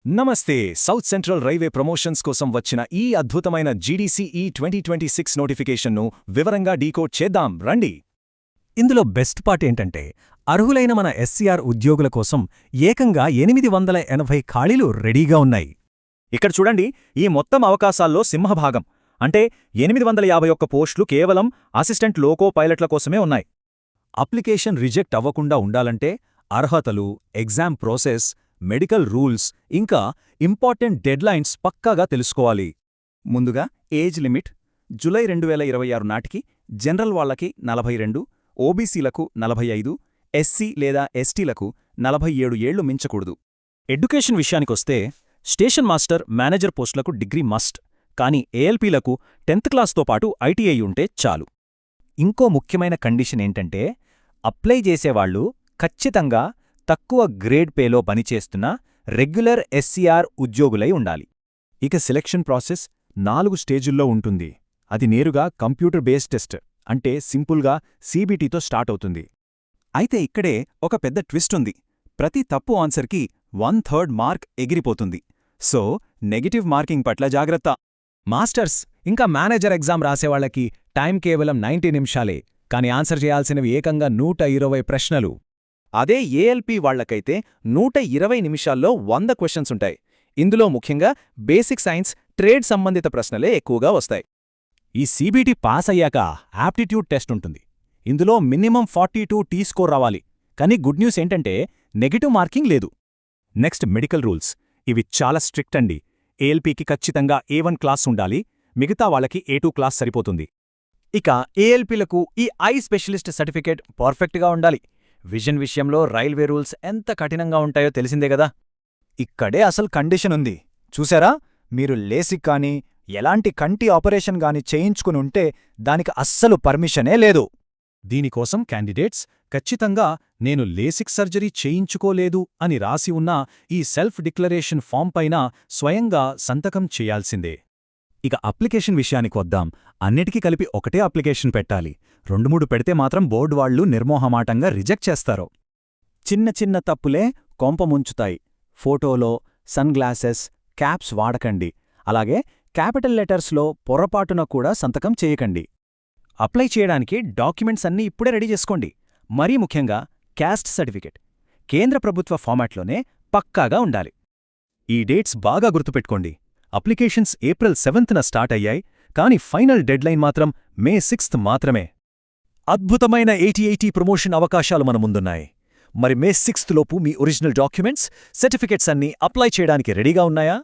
నమస్తే. South central railway promotions కోసం వచ్చిన ఈ అద్భుతమైన జీడీసీఈ 2026 నోటిఫికేషన్ను వివరంగా డీకోడ్ చేద్దాం రండి. ఇందులో బెస్ట్ పార్ట్ ఏంటంటే అర్హులైన మన ఎస్సీఆర్ ఉద్యోగుల కోసం ఏకంగా 880 ఖాళీలు రెడీగా ఉన్నాయి. ఇక్కడ చూడండి, ఈ మొత్తం అవకాశాల్లో సింహభాగం అంటే 851 పోస్టులు కేవలం అసిస్టెంట్ లోకో పైలట్ల కోసమే ఉన్నాయి. అప్లికేషన్ రిజెక్ట్ అవ్వకుండా ఉండాలంటే అర్హతలు, ఎగ్జామ్ ప్రాసెస్, మెడికల్ రూల్స్ ఇంకా ఇంపార్టెంట్ డెడ్లైన్స్ పక్కాగా తెలుసుకోవాలి. ముందుగా ఏజ్ లిమిట్ జులై 2026 నాటికి జనరల్ వాళ్లకి 42, ఓబీసీలకు 45, ఎస్సీ లేదా ఎస్టీలకు 47 ఏళ్లు మించకూడదు. ఎడ్యుకేషన్ విషయానికొస్తే స్టేషన్ మాస్టర్, మేనేజర్ పోస్టులకు డిగ్రీ మస్ట్, కానీ ఏఎల్పీలకు 10th క్లాస్తో పాటు ఐటీఐ ఉంటే చాలు. ఇంకో ముఖ్యమైన కండిషన్ ఏంటంటే అప్లై చేసేవాళ్లు ఖచ్చితంగా తక్కువ గ్రేడ్ పేలో పనిచేస్తున్న రెగ్యులర్ ఎస్సీఆర్ ఉద్యోగులై ఉండాలి. ఇక సెలక్షన్ ప్రాసెస్ 4 స్టేజుల్లో ఉంటుంది. అది నేరుగా కంప్యూటర్ బేస్డ్ టెస్ట్ అంటే సింపుల్గా సీబీటీతో స్టార్ట్ అవుతుంది. అయితే ఇక్కడే ఒక పెద్ద ట్విస్ట్ ఉంది. ప్రతి తప్పు ఆన్సర్కి 1/3 మార్క్ ఎగిరిపోతుంది. సో నెగటివ్ మార్కింగ్ పట్ల జాగ్రత్త. మాస్టర్స్ ఇంకా మేనేజర్ ఎగ్జామ్ రాసేవాళ్లకి టైం కేవలం 90 నిమిషాలే, కానీ ఆన్సర్ చేయాల్సినవి ఏకంగా 120 ప్రశ్నలు. అదే ఏఎల్పీ వాళ్లకైతే 120 నిమిషాల్లో 100 క్వశ్చన్స్ ఉంటాయి. ఇందులో ముఖ్యంగా బేసిక్ సైన్స్, ట్రేడ్ సంబంధిత ప్రశ్నలే ఎక్కువగా వస్తాయి. ఈ సీబీటీ పాస్ అయ్యాక యాప్టిట్యూడ్ టెస్ట్ ఉంటుంది. ఇందులో మినిమం 42 టీ స్కోర్ రావాలి. కానీ గుడ్ న్యూస్ ఏంటంటే నెగటివ్ మార్కింగ్ లేదు. Next medical rules. ఇవి చాలా స్ట్రిక్ట్ అండి. ఏఎల్పీకి ఖచ్చితంగా A1 క్లాస్ ఉండాలి, మిగతా వాళ్ళకి A2 క్లాస్ సరిపోతుంది. ఇక ఏఎల్పీలకు ఈ ఐ స్పెషలిస్ట్ సర్టిఫికేట్ పర్ఫెక్ట్గా ఉండాలి. విజన్ విషయంలో రైల్వే రూల్స్ ఎంత కఠినంగా ఉంటాయో తెలిసిందే గదా. ఇక్కడే అసలు కండిషన్ ఉంది. చూసారా, మీరు లేసిక్ కానీ ఎలాంటి కంటి ఆపరేషన్ గాని చేయించుకుని ఉంటే దానికి అస్సలు పర్మిషనే లేదు. దీనికోసం క్యాండిడేట్స్ ఖచ్చితంగా నేను లేసిక్ సర్జరీ చేయించుకోలేదు అని రాసి ఉన్న ఈ సెల్ఫ్ డిక్లరేషన్ ఫామ్ పైన స్వయంగా సంతకం చేయాల్సిందే. ఇక అప్లికేషన్ విషయానికి వద్దాం. అన్నిటికీ కలిపి ఒకటే అప్లికేషన్ పెట్టాలి. 2-3 పెడితే మాత్రం బోర్డు వాళ్లు నిర్మోహమాటంగా రిజెక్ట్ చేస్తారు. చిన్న చిన్న తప్పులే కొంపముంచుతాయి. ఫోటోలో సన్ గ్లాసెస్, క్యాప్స్ వాడకండి. అలాగే క్యాపిటల్ లెటర్స్లో పొరపాటున కూడా సంతకం చేయకండి. అప్లై చేయడానికి డాక్యుమెంట్స్ అన్నీ ఇప్పుడే రెడీ చేసుకోండి. మరీ ముఖ్యంగా క్యాస్ట్ సర్టిఫికేట్ కేంద్ర ప్రభుత్వ ఫార్మాట్లోనే పక్కాగా ఉండాలి. ఈ డేట్స్ బాగా గుర్తుపెట్టుకోండి. అప్లికేషన్స్ ఏప్రిల్ 7న స్టార్ట్ అయ్యాయి, కానీ ఫైనల్ డెడ్లైన్ మాత్రం మే 6 మాత్రమే. అద్భుతమైన 80 ప్రమోషన్ అవకాశాలు మన ముందున్నాయి. మరి మే 6 లోపు మీ ఒరిజినల్ డాక్యుమెంట్స్, సర్టిఫికెట్స్ అన్నీ అప్లై చేయడానికి రెడీగా ఉన్నాయా?